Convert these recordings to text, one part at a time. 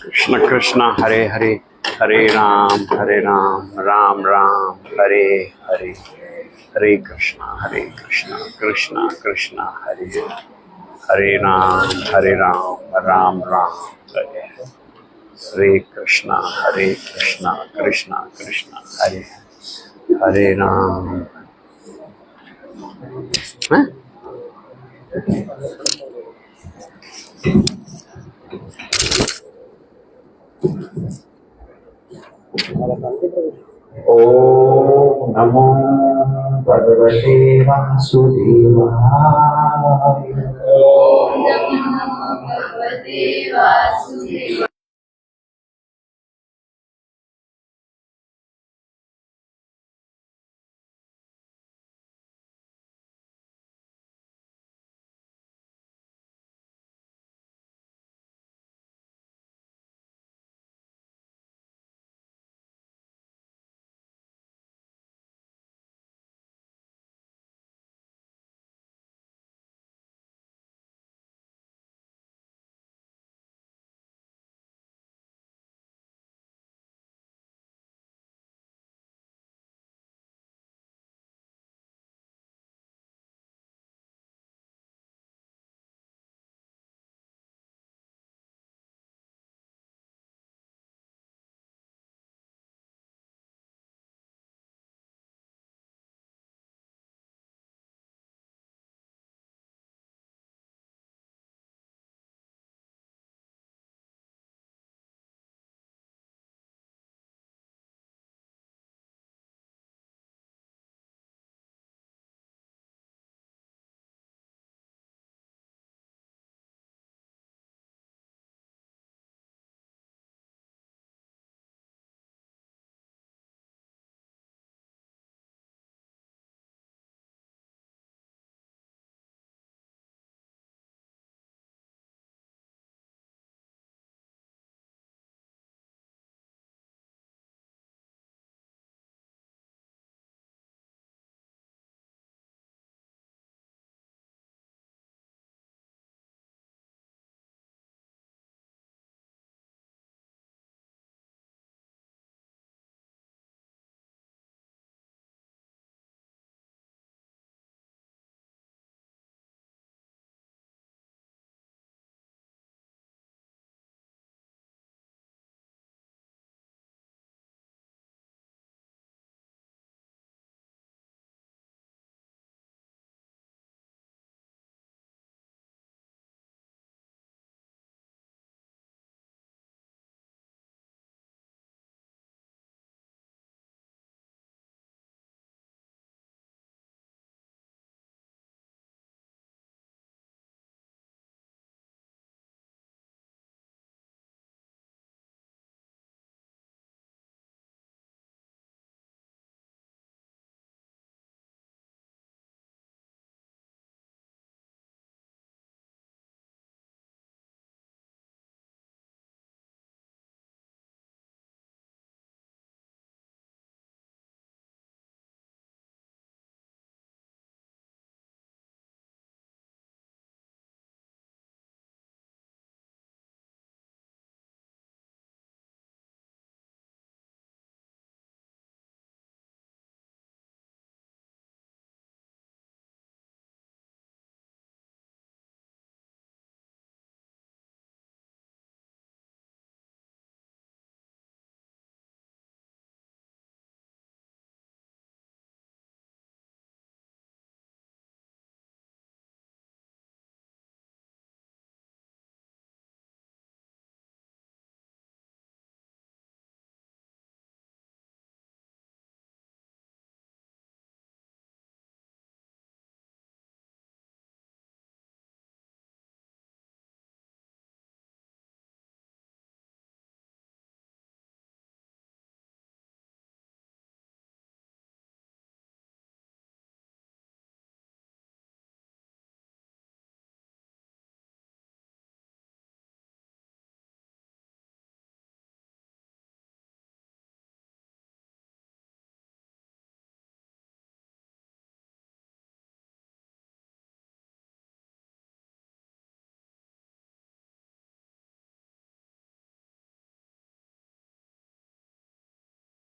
कृष्ण कृष्ण हरे हरे, हरे राम राम राम हरे हरे, हरे कृष्ण कृष्ण कृष्ण हरे हरे, हरे राम राम हरे हरे, हरे कृष्ण कृष्ण कृष्ण हरे हरे राम। हैं? ओम नमो भगवते वासुदेवाय। ओम नमो भगवते वासुदेवाय।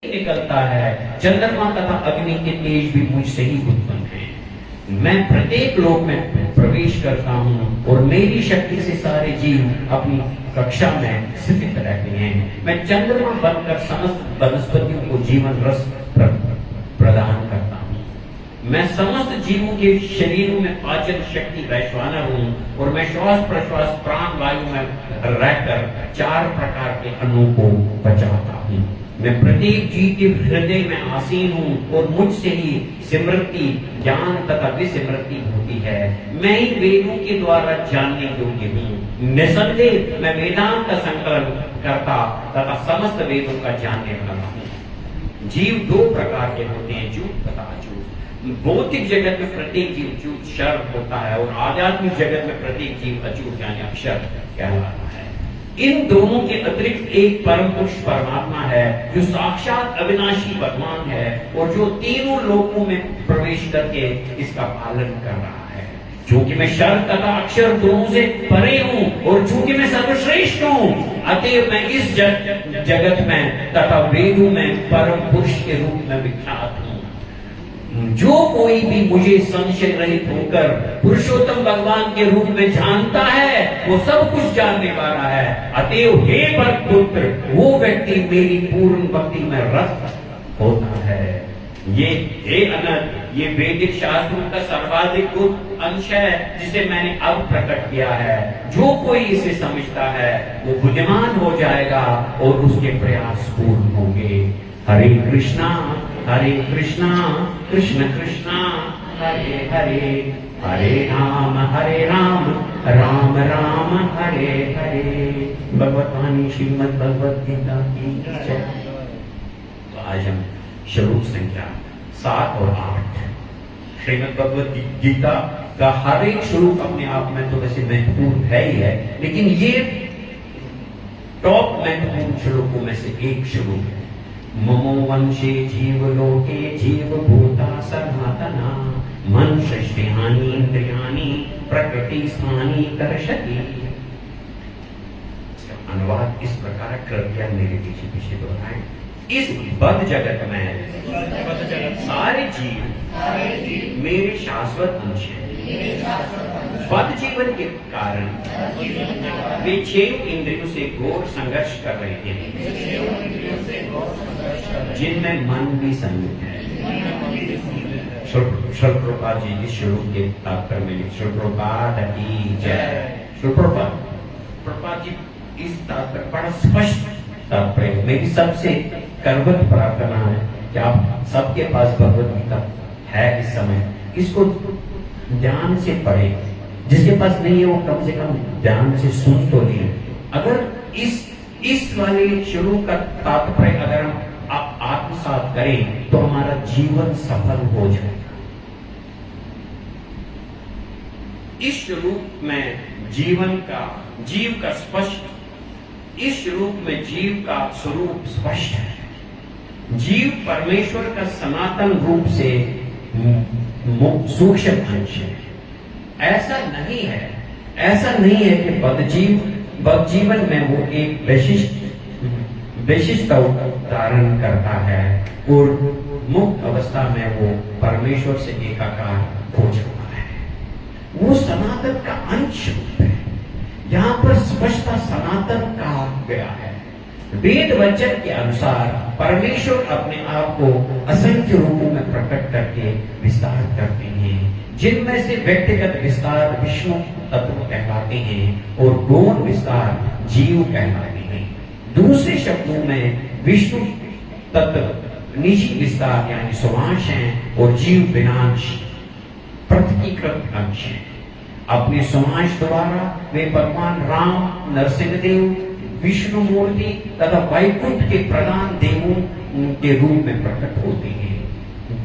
निकलता है। चंद्रमा तथा अग्नि के तेज भी मुझसे ही उत्पन्न है। मैं प्रत्येक लोक में प्रवेश करता हूँ और मेरी शक्ति से सारे जीव अपनी कक्षा में स्थित रहते हैं। मैं चंद्रमा बनकर समस्त वनस्पतियों को जीवन रस प्रदान करता हूँ। मैं समस्त जीवों के शरीरों में पाचन शक्ति वैश्वानर हूँ और मैं श्वास प्रश्वास प्राण वायु में रहकर 4 प्रकार के अणुओं को बचाता हूँ। मैं प्रत्येक जीव के हृदय में आसीन हूँ और मुझसे ही स्मृति ज्ञान तथा विस्मृति होती है। मैं ही वेदों के द्वारा जानने योग्य हूँ। निसंदेह मैं वेदांत का संकलन करता तथा समस्त वेदों का जानने वाला हूँ। जीव 2 प्रकार के होते हैं, झूठ तथा अछूत। भौतिक जगत में प्रत्येक जीव झूठ क्षर होता है और आध्यात्मिक जगत में प्रत्येक जीव अछूत यानी अक्षर कहलाता है। इन दोनों के अतिरिक्त एक परम पुरुष परमात्मा है जो साक्षात अविनाशी भगवान है और जो तीनों लोकों में प्रवेश करके इसका पालन कर रहा है। क्योंकि मैं शर तथा अक्षर दोनों से परे हूँ और चूंकि मैं सर्वश्रेष्ठ हूँ, अतएव मैं इस जगत में तथा वेदों में परम पुरुष के रूप में विख्यात हूँ। जो कोई भी मुझे संशय रहित होकर पुरुषोत्तम भगवान के रूप में जानता है वो सब कुछ जानने वाला है। अतएव हे पुत्र, वो व्यक्ति मेरी पूर्ण भक्ति में रत होता है। ये हे अनंत, ये वैदिक शास्त्रों का सर्वाधिक अंश है जिसे मैंने अब प्रकट किया है। जो कोई इसे समझता है वो बुद्धिमान हो जाएगा और उसके प्रयास पूर्ण होंगे। हरे कृष्णा कृष्ण कृष्णा हरे हरे, हरे राम राम राम हरे हरे। भगवत श्रीमद् भगवद गीता की जय। तो आज हम श्लोक संख्या 7 और 8 श्रीमद् भगवद गीता का हर एक श्लोक अपने आप में तो वैसे महत्वपूर्ण है ही है, लेकिन ये टॉप महत्वपूर्ण श्लोकों में से एक श्लोक है। ममो वंशे जीवलोके जीवभूता सनातना मनुष्यानि इंद्रियाणि प्रकृति स्थानी कर्षति। इसका अनुवाद इस प्रकार कृपया मेरे पीछे दोहराएं। इस बद्ध जगत में सारे जीव मेरे शाश्वत अंश हैं। बद्ध जीवन के कारण वे 6 इंद्रियों से घोर संघर्ष कर रहे थे, जिनमें मन भी सम्मिलित है। श्री प्रभुपाद जी इस श्लोक के तात्पर्य में श्री प्रभुपाद की जय। श्री प्रभुपाद जी इस तात्पर्य बड़ा स्पष्ट तात्पर्य। मेरी सबसे करवत प्रार्थना है कि आप सबके पास भगवत गीता है इस समय, इसको ध्यान से पढ़े। जिसके पास नहीं है वो कम से कम ध्यान से सुन तो ले। अगर इस वाले श्लोक का तात्पर्य अगर हम आत्मसात करें तो हमारा जीवन सफल हो जाएगा। इस श्लोक में जीव का स्पष्ट, इस श्लोक में जीव का स्वरूप स्पष्ट है। जीव परमेश्वर का सनातन रूप से सूक्ष्म अंश है। ऐसा नहीं है कि बद्ध जीवन में वो एक विशिष्ट धारण करता है और मुक्त अवस्था में वो परमेश्वर से एकाकार हो जाता है। वो सनातन का अंश है। यहाँ पर स्पष्टता सनातन कहा गया है। वेद वचन के अनुसार परमेश्वर अपने आप को असंख्य रूपों में प्रकट करके विस्तार करते हैं, जिनमें से व्यक्तिगत विस्तार विष्णु तत्व कहलाते हैं और गौण विस्तार जीव कहलाते हैं। दूसरे शब्दों में विष्णु तत्व निजी विस्तार यानी समांश हैं और जीव विनाश पृथकीकृत अंश हैं। अपने समांश द्वारा वे भगवान राम, नरसिंहदेव, विष्णु मूर्ति तथा वैकुंठ के प्रधान देवों के रूप में प्रकट होते हैं।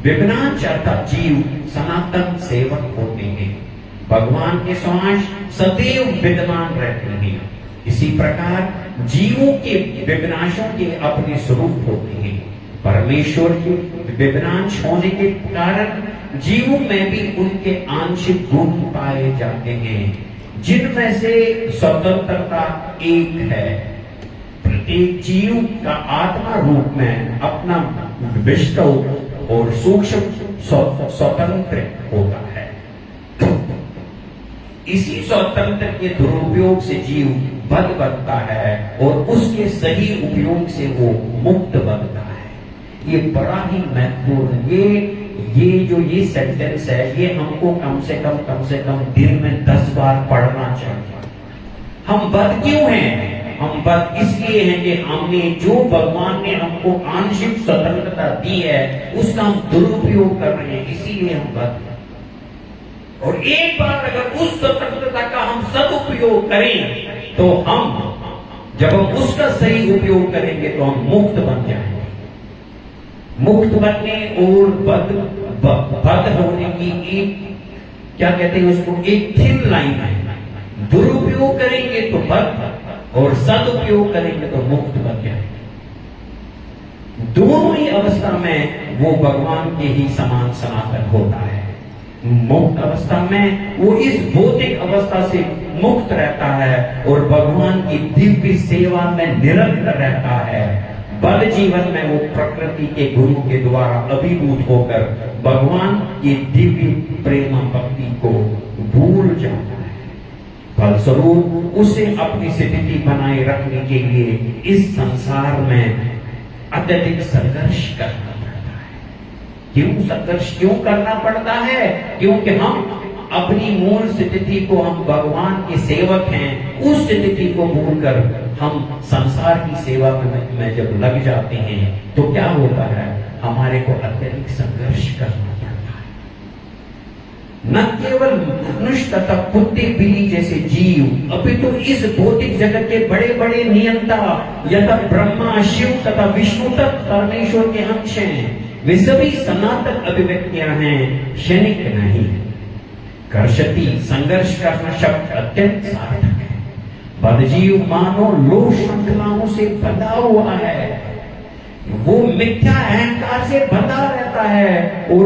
विघ्नांश अर्थात जीव सनातन सेवक होते हैं। भगवान के समांश सदैव विद्यमान रहते हैं। इसी प्रकार जीवों के विघ्नाशों के अपने स्वरूप होते हैं। परमेश्वर के विघ्नांश होने के कारण जीवों में भी उनके आंशिक गुण पाए जाते हैं, जिनमें से स्वतंत्रता एक है। प्रत्येक जीव का आत्मा रूप में अपना विष्णु और सूक्ष्म स्वतंत्र होता है। इसी स्वतंत्र के दुरुपयोग से जीव बद्ध बनता है और उसके सही उपयोग से वो मुक्त बनता है। ये बड़ा ही महत्वपूर्ण, ये सेंटेंस है, ये हमको कम से कम दिन में 10 बार पढ़ना चाहिए। हम बद्ध क्यों हैं? हम बद्ध इसलिए हैं कि हमने जो भगवान ने हमको आंशिक स्वतंत्रता दी है उसका हम दुरुपयोग कर रहे हैं, इसीलिए हम बद्ध हैं। और एक बार अगर उस स्वतंत्रता का हम सदुपयोग करें तो जब हम उसका सही उपयोग करेंगे तो हम मुक्त बन जाएंगे। मुक्त बनने और बद्ध होने की एक, क्या कहते हैं उसको, एक थिन लाइन है। दुरुपयोग करेंगे तो बद्ध और सदुपयोग करेंगे तो मुक्त बन जाएंगे। दोनों ही अवस्था में वो भगवान के ही समान सनातन होता है। मुक्त अवस्था में वो इस भौतिक अवस्था से मुक्त रहता है और भगवान की दिव्य सेवा में निरंतर रहता है। बद्ध जीवन में वो प्रकृति के गुरु के द्वारा अभिभूत होकर भगवान की दिव्य प्रेम भक्ति को भूल जाता है। फलस्वरूप उसे अपनी स्थिति बनाए रखने के लिए इस संसार में अत्यधिक संघर्ष करना पड़ता है। क्यों संघर्ष क्यों करना पड़ता है? क्योंकि हम अपनी मूल स्थिति को, हम भगवान के सेवक हैं, उस स्थिति को भूलकर हम संसार की सेवा में जब लग जाते हैं तो क्या होता है, हमारे को अत्यधिक संघर्ष करना पड़ता है। न केवल मनुष्य तथा कुत्ते बिल्ली जैसे जीव, अपितु इस भौतिक जगत के बड़े बड़े नियंता यथा ब्रह्मा, शिव तथा विष्णु तक परमेश्वर के अंश हैं। वे सभी सनातन अभिव्यक्तियां हैं, क्षणिक नहीं। कर्षति, संघर्ष करना शब्द अत्यंत सार्थक है। बद्धजीव मानो लोह श्रृंखलाओं से बंधा हुआ है, वो मिथ्या अहंकार से बंधा रहता है और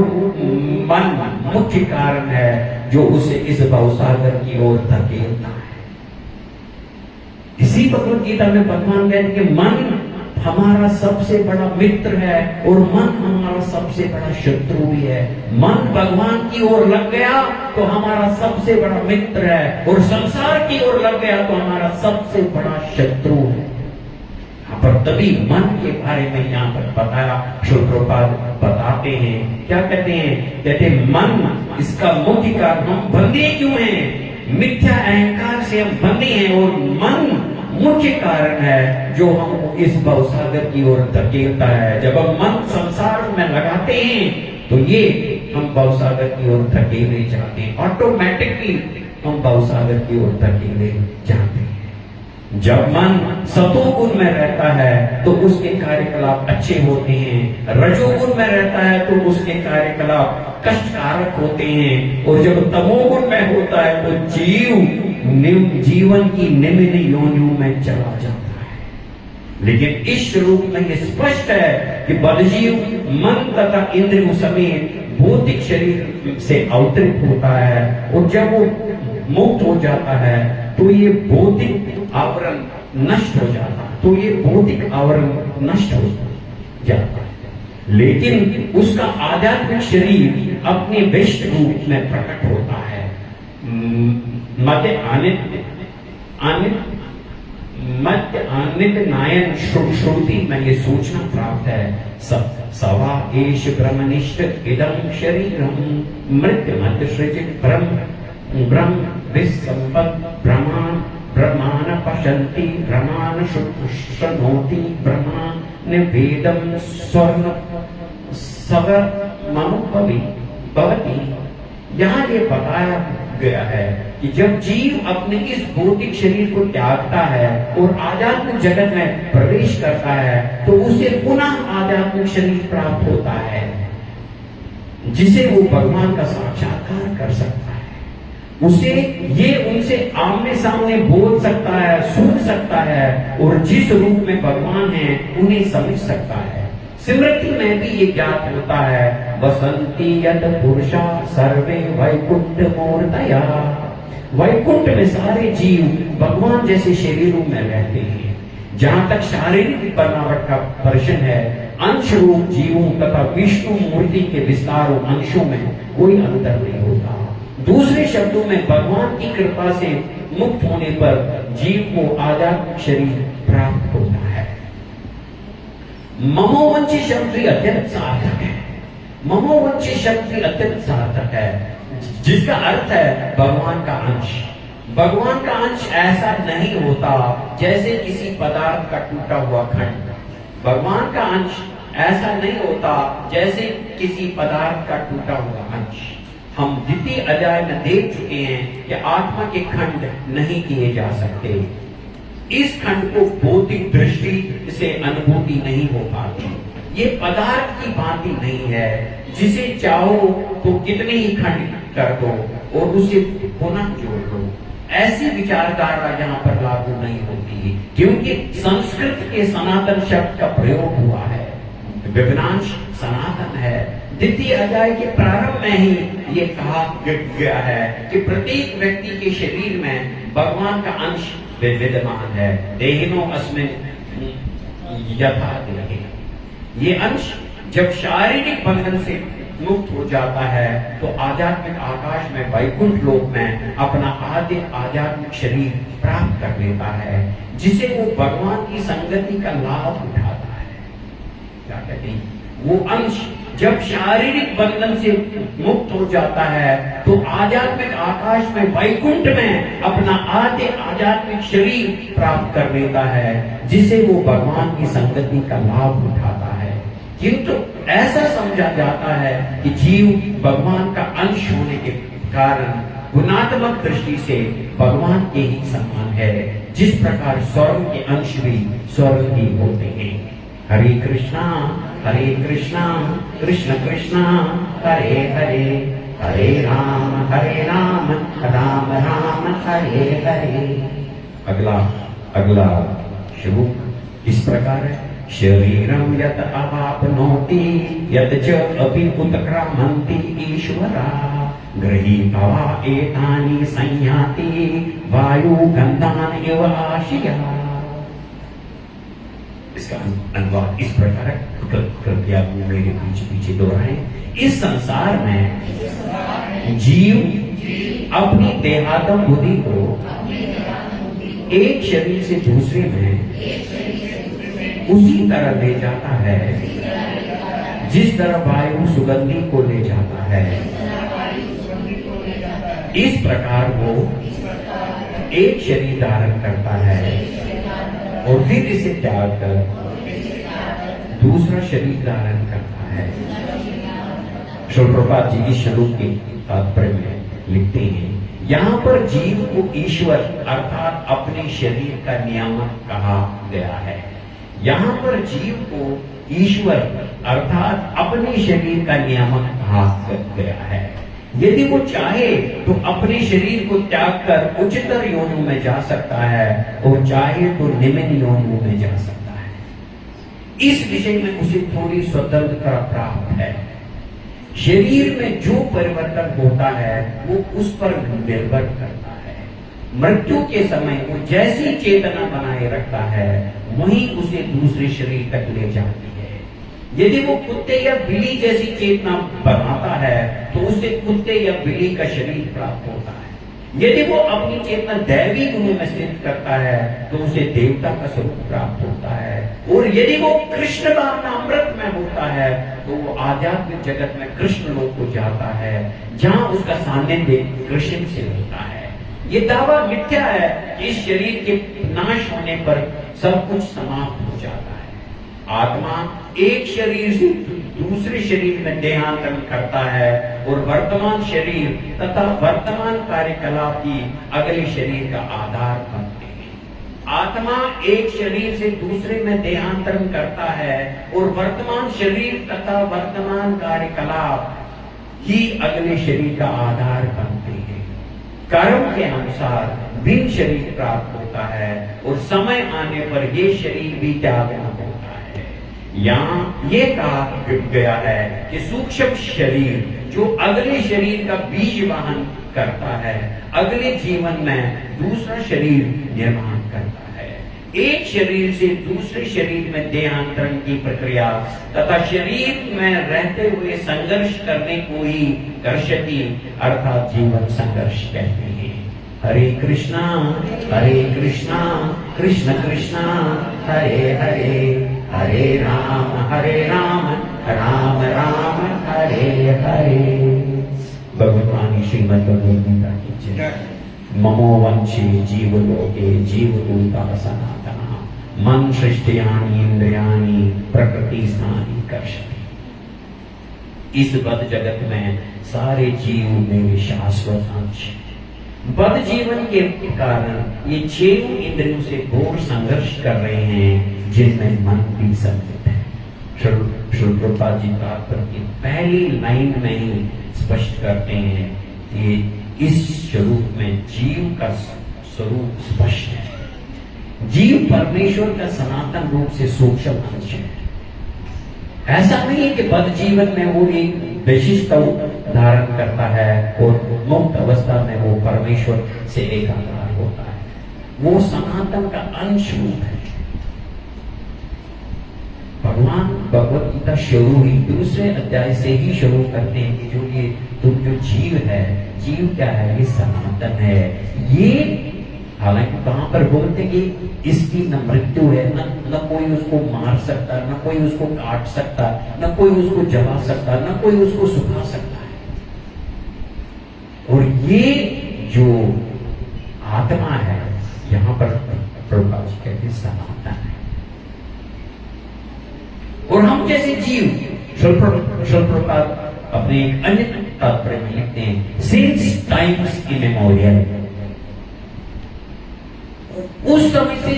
मन मुख्य कारण है जो उसे इस भवसागर की ओर धकेलता है। इसी भगवत गीता में भगवान कहते हैं कि मन हमारा सबसे बड़ा मित्र है और मन हमारा सबसे बड़ा शत्रु भी है। मन भगवान की ओर लग गया तो हमारा सबसे बड़ा मित्र है और संसार की ओर लग गया तो हमारा सबसे बड़ा शत्रु है। पर तभी मन के बारे में यहाँ पर बताया, श्रील प्रभुपाद बताते हैं, क्या कहते हैं? कहते मन, इसका मुख्य कारण, हम बंधे क्यों हैं? मिथ्या अहंकार से हम बंधे हैं और मन मुख्य कारण है जो हमको इस भवसागर की ओर धकेलता है। जब हम मन संसार में लगाते हैं तो ये हम भवसागर की ओर धकेले जाते हैं, ऑटोमेटिकली हम भवसागर की ओर धकेले जाते हैं। जब मन सतोगुण में रहता है तो उसके कार्यकलाप अच्छे होते हैं, रजोगुण में रहता है तो उसके कार्यकलाप कष्टकारक होते हैं, और जब तमोगुण में होता है तो जीवन की निम्न योनियों में चला जाता है। लेकिन इस रूप में यह स्पष्ट है कि बद्धजीव मन तथा इंद्रियों समेत भौतिक शरीर से अवतरित होता है और जब वो मुक्त हो जाता है तो ये भौतिक आवरण नष्ट हो जाता है, तो ये भौतिक आवरण नष्ट हो जाता है। लेकिन उसका आध्यात्मिक शरीर अपने विष्ट रूप में प्रकट होता है। मध्य आनित नायन श्रुति में ये सूचना प्राप्त है, सवा एष ब्रह्मनिष्ठ इदं शरीरम मृत्युमत सृजित ब्रह्म विसंपद ब्रह्मान पश्यन्ति ब्रह्मान शृणोति ब्रह्मान वेदम स्वर्ण सवमनुभवी भवति। यहाँ ये बताया गया है कि जब जीव अपने इस भौतिक शरीर को त्यागता है और आध्यात्मिक जगत में प्रवेश करता है तो उसे पुनः आध्यात्मिक शरीर प्राप्त होता है जिसे वो भगवान का साक्षात्कार कर सकता है। उसे ये उनसे आमने सामने बोल सकता है, सुन सकता है और जिस रूप में भगवान है उन्हें समझ सकता है। स्मृति में भी ये ज्ञात होता है, वसंती यद पुरुषा सर्वे वैकुंठ मूर्तया। वैकुंठ में सारे जीव भगवान जैसे शरीरों में रहते हैं। जहां तक शारीरिक बनावट का प्रश्न है, अंश रूप जीवों तथा विष्णु मूर्ति के विस्तारों अंशों में कोई अंतर नहीं होता। दूसरे शब्दों में भगवान की कृपा से मुक्त होने पर जीव को आध्यात्मिक शरीर प्राप्त होता है। ममोवंशी शब्द भी अत्यंत सार्थक है। ममोवंशी शब्द भी अत्यंत सार्थक है, जिसका अर्थ है भगवान का अंश। भगवान का अंश ऐसा नहीं होता जैसे किसी पदार्थ का टूटा हुआ खंड। भगवान का अंश ऐसा नहीं होता जैसे किसी पदार्थ का टूटा हुआ अंश। हम द्वितीय अध्याय में देख चुके हैं कि आत्मा के खंड नहीं किए जा सकते। इस खंड को भौतिक दृष्टि से अनुभूति नहीं हो पाती। ये पदार्थ की भांति नहीं है जिसे चाहो तो कितने ही खंड कर दो और उसे पुनः जोड़ दो। ऐसी विचारधारा यहाँ पर लागू नहीं होती, क्योंकि संस्कृत के सनातन शब्द का प्रयोग हुआ है। विज्ञांश सनातन है। द्वितीय अध्याय के प्रारंभ में ही ये कहा गया है कि प्रत्येक व्यक्ति के शरीर में भगवान का अंश विद्यमान है। देहिनो अस्मिन् यथा देहे। ये अंश जब शारीरिक बंधन से मुक्त हो जाता है तो आध्यात्मिक आकाश में वैकुंठ लोक में अपना आद्य आध्यात्मिक शरीर प्राप्त कर लेता है, जिसे वो भगवान की संगति का लाभ उठाता है। क्या कहते हैं? वो अंश जब शारीरिक बंधन से मुक्त हो जाता है तो आध्यात्मिक आकाश में वैकुंठ में अपना आद्य आध्यात्मिक शरीर प्राप्त कर लेता है, जिसे वो भगवान की संगति का लाभ उठाता है। किंतु ऐसा समझा जाता है कि जीव भगवान का अंश होने के कारण गुणात्मक दृष्टि से भगवान के ही समान है, जिस प्रकार स्वर्ग के अंश भी स्वर्ग ही होते हैं। हरे कृष्णा कृष्ण कृष्ण हरे हरे, हरे राम राम राम हरे हरे। अगला श्लोक इस प्रकार है। शरीरम यत अवाप्नोति यत च अपि उत्क्रामन्ति ईश्वरा गृहीत्वा एतानि संयाति वायु गन्धान् इव आशिया। इसका अनुवाद इस प्रकार है, कृपया मेरे पीछे दोहराएं। इस संसार में जीव अपनी देहात्म बुद्धि को एक शरीर से दूसरे में उसी तरह ले जाता है जिस तरह वायु सुगंधी को ले जाता है। इस प्रकार वो एक शरीर धारण करता है और फिर इसे त्याग कर दूसरा शरीर धारण करता है। श्रील प्रभुपाद जी इस श्लोक के तात्पर्य में लिखते हैं, यहाँ पर जीव को ईश्वर अर्थात अपने शरीर का नियामक कहा गया है। यहाँ पर जीव को ईश्वर अर्थात अपने शरीर का नियामक कहा गया है। यदि वो चाहे तो अपने शरीर को त्याग कर उच्चतर योनियों में जा सकता है और चाहे तो निम्न योनियों में जा सकता है। इस विषय में उसे थोड़ी स्वतंत्रता प्राप्त है। शरीर में जो परिवर्तन होता है वो उस पर निर्भर करता है। मृत्यु के समय वो जैसी चेतना बनाए रखता है वहीं उसे दूसरे शरीर तक ले जाती है। यदि वो कुत्ते या बिल्ली जैसी चेतना बनाता है तो उसे कुत्ते या बिल्ली का शरीर प्राप्त होता है। यदि वो अपनी चेतना दैवी गुणों में स्थित करता है तो उसे देवता का स्वरूप प्राप्त होता है। और यदि वो कृष्ण नामामृत में होता है तो वो आध्यात्मिक जगत में कृष्ण लोक को जाता है, जहां उसका सानिध्य कृष्ण से होता है। ये दावा मिथ्या है कि इस शरीर के नाश होने पर सब कुछ समाप्त हो जाता है। आत्मा एक शरीर से दूसरे शरीर में देहांतरण करता है और वर्तमान शरीर तथा वर्तमान कार्यकलाप ही अगले शरीर का आधार बनते हैं। आत्मा एक शरीर से दूसरे में देहांतरण करता है और वर्तमान शरीर तथा वर्तमान कार्यकलाप ही अगले शरीर का आधार बनते हैं। कर्म के अनुसार भिन्न शरीर प्राप्त होता है और समय आने पर ये शरीर भी त्यागना होता है। यहाँ ये कहा गया है कि सूक्ष्म शरीर जो अगले शरीर का बीज वाहन करता है, अगले जीवन में दूसरा शरीर निर्माण करता है। एक शरीर से दूसरे शरीर में देहांतरण की प्रक्रिया तथा शरीर में रहते हुए संघर्ष करने को ही कर्षति अर्थात जीवन संघर्ष कहते हैं। हरे कृष्णा कृष्ण कृष्णा हरे हरे, हरे राम राम राम हरे हरे। भगवान श्रीमद् भगवद गीता की जय। ममो वंशे जीवलोके जीवदूता सनातना मन सृष्टियानि इंद्रियाणि प्रकृति स्थानि कर्षति। इस बद्ध जगत में सारे जीव मेरे शाश्वत अंश। बद्ध जीवन के कारण ये 6 इंद्रियों से घोर संघर्ष कर रहे हैं, जिनमें मन भी सम्मिलित है। श्री प्रभुपाद जी तात्पर्य की पहली लाइन में ही स्पष्ट करते हैं कि इस स्वरूप में जीव का स्वरूप स्पष्ट है। जीव परमेश्वर का सनातन रूप से सूक्ष्म अंश है। ऐसा नहीं है कि बद्ध जीवन में वो एक विशिष्ट धारण करता है और मुक्त अवस्था में वो परमेश्वर से एकाकार होता है। वो सनातन का अंश रूप है। भगवान भगवद गीता शुरू ही दूसरे अध्याय से ही शुरू करते हैं कि जो ये तुम जो जीव है, जीव क्या है? ये सनातन है। ये हालांकि कहां पर बोलते कि इसकी न मृत्यु है, न कोई उसको मार सकता, न कोई उसको काट सकता, न कोई उसको जला सकता, न कोई उसको सुखा सकता है। और ये जो आत्मा है, यहां पर प्रभुपाद जी कहते हैं सनातन है। और हम जैसे जीव प्रभुपाद अपने एक अन्य तात्पर्य में लिखते हैं, सिंस टाइम्स इमेमोरियल, उस समय से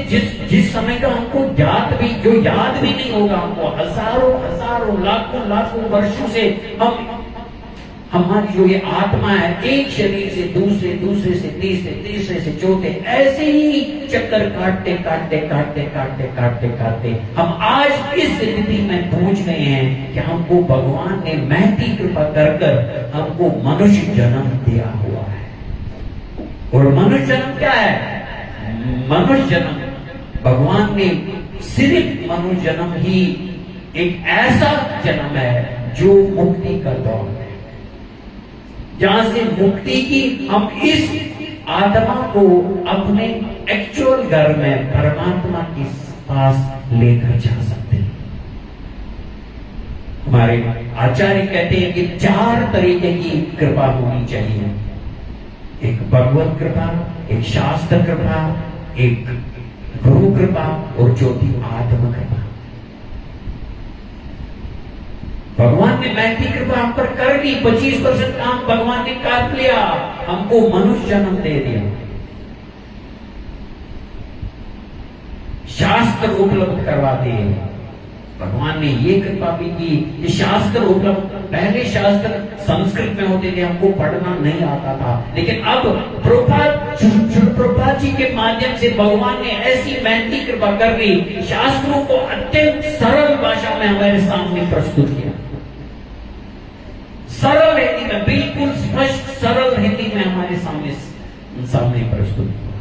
जिस समय का हमको याद भी नहीं होगा, हमको हजारों लाखों वर्षों से हमारी जो ये आत्मा है, एक शरीर से दूसरे से तीसरे से चौथे, ऐसे ही चक्कर काटते हम आज इस स्थिति में पहुंच गए हैं कि हमको भगवान ने महती कृपा कर हमको मनुष्य जन्म दिया हुआ है। और मनुष्य जन्म क्या है? मनुष्य जन्म भगवान ने सिर्फ मनुष्य जन्म ही एक ऐसा जन्म है जो मुक्ति का दौर है, जहां से मुक्ति की हम इस आत्मा को अपने एक्चुअल घर में परमात्मा के पास लेकर जा सकते हैं। हमारे आचार्य कहते हैं कि 4 तरीके की कृपा होनी चाहिए। एक भगवत कृपा, एक शास्त्र कृपा, एक गुरु कृपा और चौथी आत्म कृपा। भगवान ने महती कृपा हम पर कर दी, 25% काम भगवान ने काट लिया, हमको मनुष्य जन्म दे दिया। शास्त्र उपलब्ध करवा दिए, भगवान ने ये कृपा भी की कि शास्त्र उपलब्ध। पहले शास्त्र संस्कृत में होते थे, हमको पढ़ना नहीं आता था, लेकिन अब प्रभुपाद जी के माध्यम से भगवान ने ऐसी महती कृपा कर दी, शास्त्रों को अत्यंत सरल भाषा में हमारे सामने प्रस्तुत किया। सरल हिंदी में, बिल्कुल स्पष्ट सरल हिंदी में हमारे सामने प्रस्तुत किया।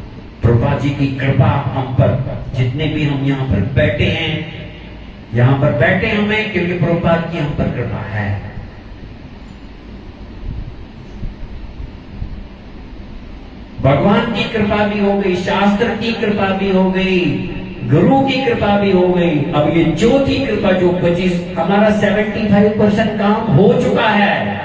प्रभुपाद जी की कृपा हम पर, जितने भी हम यहाँ पर बैठे हैं, यहां पर बैठे हमें क्योंकि प्रभुपाद की हम पर कृपा है। भगवान की कृपा भी हो गई, शास्त्र की कृपा भी हो गई, गुरु की कृपा भी हो गई। अब ये चौथी कृपा जो 25, हमारा 75% काम हो चुका है,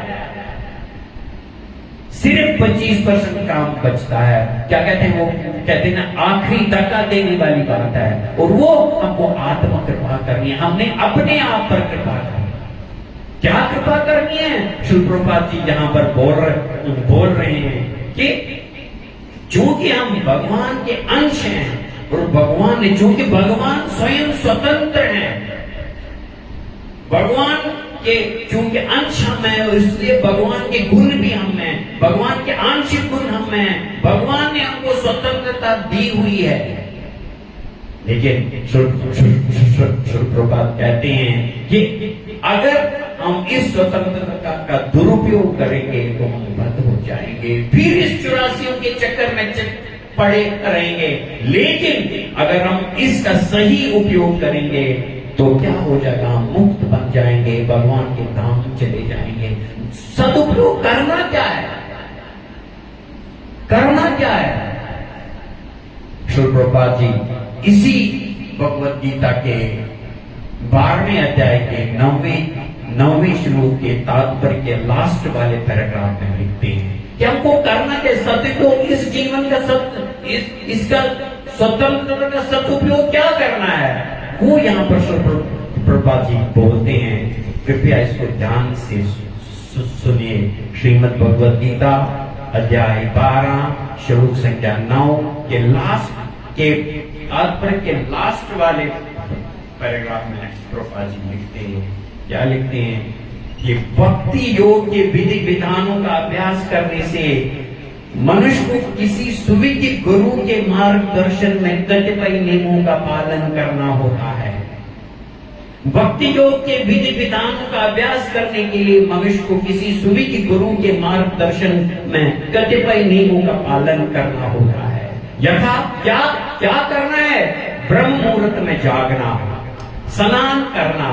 सिर्फ 25% काम बचता है। क्या कहते हैं वो? कहते हैं ना, आखिरी धक्का देने वाली बात है, और वो हमको आत्म कृपा करनी है। हमने अपने आप पर कृपा करनी है। क्या कृपा करनी है? श्री प्रभुपाद जी यहां पर बोल रहे हैं कि चूंकि हम भगवान के अंश हैं, और भगवान ने, चूंकि भगवान स्वयं स्वतंत्र हैं, भगवान के चूंकि अंश हम हैं, इसलिए भगवान के गुण भी हम हैं, भगवान के आंशिक गुण हम हैं, भगवान ने हमको स्वतंत्रता दी हुई है। लेकिन प्रभुपाद कहते हैं कि अगर हम इस स्वतंत्रता का दुरुपयोग करेंगे तो हम बंद हो जाएंगे, फिर इस 84 के चक्कर में पड़े रहेंगे, लेकिन अगर हम इसका सही उपयोग करेंगे तो क्या हो जाएगा, हम मुक्त बन जाएंगे, भगवान के धाम चले जाएंगे। सदुपयोग करना क्या है, करना क्या है? श्री प्रभुपाद जी इसी भगवद गीता के 12वें अध्याय के 9वें श्लोक के तात्पर्य के लास्ट वाले पैराग्राफ में लिखते हैं कि हमको करना क्या, सदुपयोग, इस जीवन का इसका स्वतंत्रता का सदुपयोग क्या करना है, वो यहाँ पर प्रभुपाद जी बोलते हैं। कृपया इसको ध्यान से सुनिए। श्रीमद् भगवद गीता अध्याय 12 श्लोक संख्या 9 के लास्ट के तात्पर्य के लास्ट वाले पैराग्राफ में प्रभुपाद जी लिखते हैं, क्या लिखते हैं कि भक्ति योग के विधि विधानों का अभ्यास करने से मनुष्य को किसी सुविज्ञ गुरु के मार्गदर्शन में कतिपय नियमों का पालन करना होता है। भक्ति योग के विधि विधानों का अभ्यास करने के लिए मनुष्य को किसी सुविज्ञ गुरु के मार्गदर्शन में कतिपय नियमों का पालन करना होता है। यथा क्या क्या करना है? ब्रह्म मुहूर्त में जागना, स्नान करना,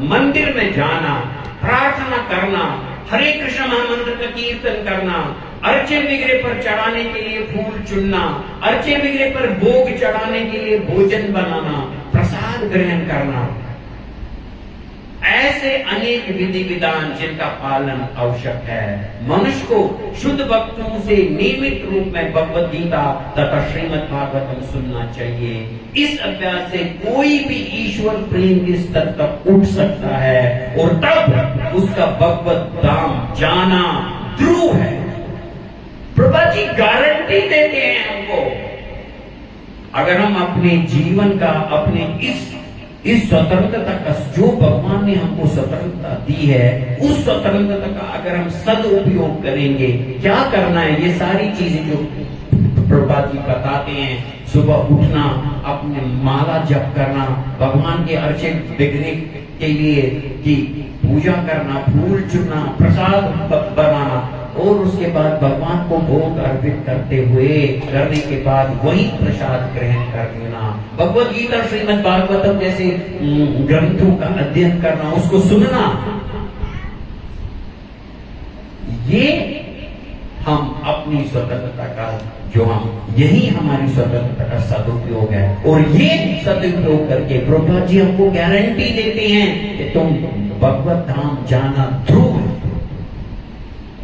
मंदिर में जाना, प्रार्थना करना, हरे कृष्ण महामंत्र का कीर्तन करना, अर्चे बिगड़े पर चढ़ाने के लिए फूल चुनना, अर्चे बिगड़े पर भोग चढ़ाने के लिए भोजन बनाना, प्रसाद ग्रहण करना, ऐसे अनेक विधि विधान जिनका पालन आवश्यक है। मनुष्य को शुद्ध भक्तों से नियमित रूप में भगवद गीता तथा श्रीमद् भागवतम सुनना चाहिए। इस अभ्यास से कोई भी ईश्वर प्रेम के स्तर तक उठ सकता है और तब उसका भगवत धाम जाना ध्रुव है। प्रभा जी गारंटी देते हैं हमको, अगर हम अपने जीवन का, अपने इस स्वतंत्रता का, जो भगवान ने हमको स्वतंत्रता दी है, उस स्वतंत्रता का अगर हम सदुपयोग करेंगे, क्या करना है, ये सारी चीजें जो प्रभुपाद जी बताते हैं, सुबह उठना, अपने माला जप करना, भगवान के अर्चे बिगड़ने के लिए की पूजा करना, फूल चुनना, प्रसाद बनाना, और उसके बाद भगवान को भोग अर्पित करने के बाद वही प्रसाद ग्रहण कर लेना, भगवद गीता श्रीमद् भागवतम जैसे ग्रंथों का अध्ययन करना, उसको सुनना, ये हम अपनी स्वतंत्रता का, जो हम, यही हमारी स्वतंत्रता का सदुपयोग है। और ये सदुपयोग करके प्रभुपाद जी हमको गारंटी देते हैं कि तुम भगवत धाम जाना ध्रुव है।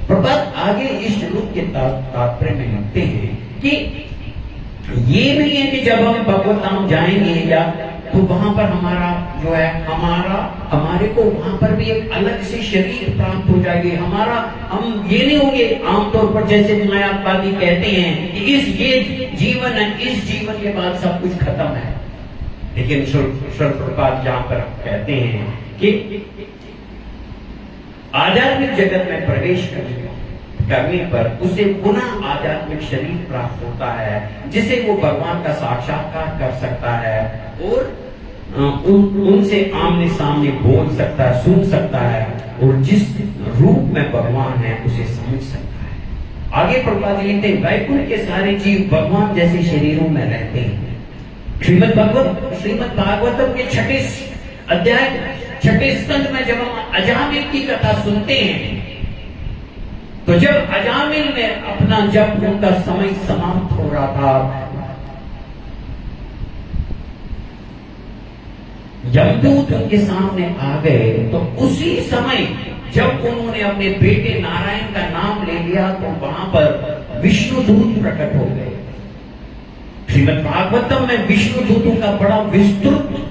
प्रभुपाद आगे इस श्लोक के तात्पर्य में लिखते हैं कि ये नहीं है कि जब हम भगवत धाम जाएंगे या तो वहां पर हमारा जो है, हमारे को वहां पर भी एक अलग से शरीर प्राप्त हो जाएगी, हम ये नहीं होंगे आमतौर पर जैसे मायावादी कहते हैं कि ये जीवन है, इस जीवन के बाद सब कुछ खत्म है। लेकिन प्रभुपाद जहां पर कहते हैं कि आध्यात्मिक जगत में प्रवेश करने पर उसे पुनः आध्यात्मिक शरीर प्राप्त होता है, जिसे वो भगवान का साक्षात्कार कर सकता है और उनसे आमने सामने बोल सकता है, सुन सकता है, और जिस रूप में भगवान है उसे समझ सकता है। आगे प्रभुपाद जी लिखते हैं, वैकुंठ के सारे जीव भगवान जैसे शरीरों में रहते हैं। श्रीमद् भागवतम के 6 अध्याय 6 स्कंद में जब हम अजामिल की कथा सुनते हैं, तो जब अजामिल ने अपना, जब उनका समय समाप्त हो रहा था, यमदूत उनके सामने आ गए, तो उसी समय जब उन्होंने अपने बेटे नारायण का नाम ले लिया, तो वहां पर विष्णु दूत प्रकट हो गए। श्रीमद् भागवतम में विष्णु दूतों का बड़ा विस्तृत,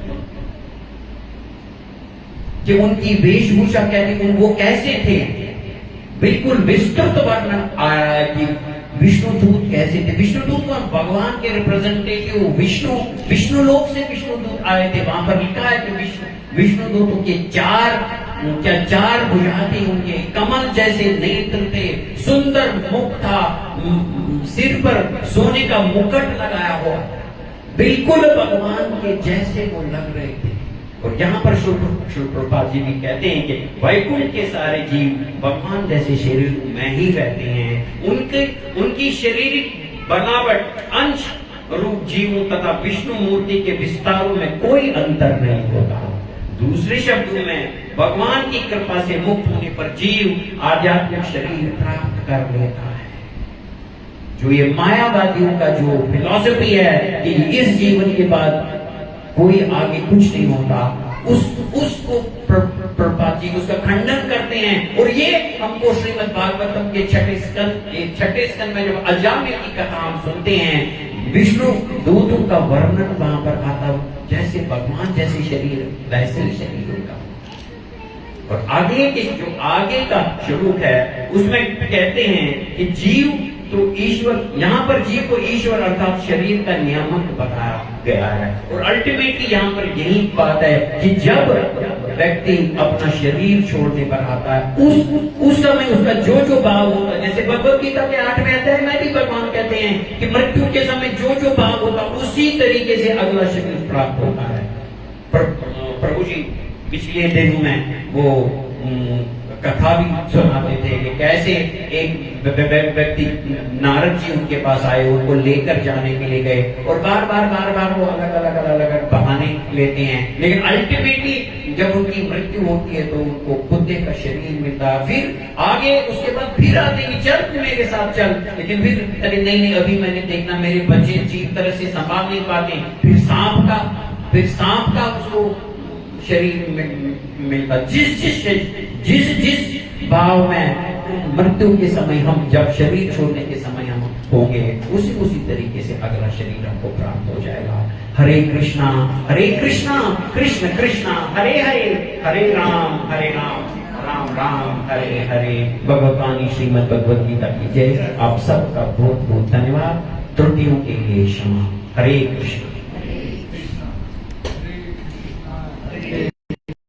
कि उनकी वेशभूषा कैसी, वो कैसे थे, बिल्कुल विस्तृत वर्णन आया है कि विष्णु दूत कैसे थे। विष्णु दूत भगवान के रिप्रेजेंटेटिव विष्णु लोक से विष्णु दूत आए थे। वहां पर लिखा है कि विष्णु दूतों के 4 भुजा थी, उनके कमल जैसे नेत्र थे, सुंदर मुख था, सिर पर सोने का मुकुट लगाया हुआ, बिल्कुल भगवान के जैसे वो लग रहे थे। और यहाँ पर श्री प्रभुपाद जी भी कहते हैं कि वैकुंठ के सारे जीव भगवान जैसे शरीर में ही रहते हैं। उनकी बनावट, अंश रूप जीवों तथा विष्णु मूर्ति के विस्तारों में कोई अंतर नहीं होता। दूसरे शब्दों में भगवान की कृपा से मुक्त होने पर जीव आध्यात्मिक शरीर प्राप्त कर लेता है। जो ये मायावादियों का जो फिलॉसफी है कि इस जीवन के बाद कोई आगे कुछ नहीं होता, उसको प्रभुपाद जी उसका खंडन करते हैं। और ये हमको श्रीमद् भागवतम के छठे स्कंद में जब अजामिल की कथा हम सुनते हैं, विष्णु दूतों का वर्णन वहां पर आता, जैसे भगवान जैसे शरीर वैसे शरीर होगा। और आगे का श्लोक है, उसमें कहते हैं कि जीव तो ईश्वर, यहाँ पर जीव को ईश्वर अर्थात शरीर का नियामक बताया गया है। और अल्टीमेटली यहाँ पर यही बात है कि जब व्यक्ति अपना शरीर छोड़ने पर आता है, उस समय उसका जो भाव होता है, जैसे भगवद गीता के 8वें अध्याय में भी भगवान कहते हैं कि मृत्यु के समय जो भाव होता है उसी तरीके से अगला शरीर प्राप्त होता है। प्रभु जी पिछले दिनों में वो कथा भी सुनाते थे कि कैसे एक व्यक्ति नारद जी उनके पास आए, उनको लेकर जाने के लिए गए और बार बार वो अलग बहाने लेते हैं, लेकिन अल्टीमेटली जब उनकी मृत्यु होती है तो उनको खुदे का शरीर मिलता है। फिर आगे उसके बाद फिर आते हैं, चल मेरे साथ चल, लेकिन फिर अरे नहीं अभी मैंने देखना मेरे बच्चे अच्छी तरह से संभाल नहीं पाते। फिर सांप का उसको शरीर में मिलता। जिस भाव में मृत्यु के समय हम जब शरीर छोड़ने के समय हम होंगे, उसी तरीके से अगला शरीर हमको प्राप्त हो जाएगा। हरे कृष्णा कृष्ण कृष्ण हरे हरे, हरे राम राम राम हरे हरे। भगवतानी श्रीमद् भगवद गीता की जय। आप सबका बहुत बहुत धन्यवाद। त्रुटियों के लिए क्षमा। हरे कृष्ण।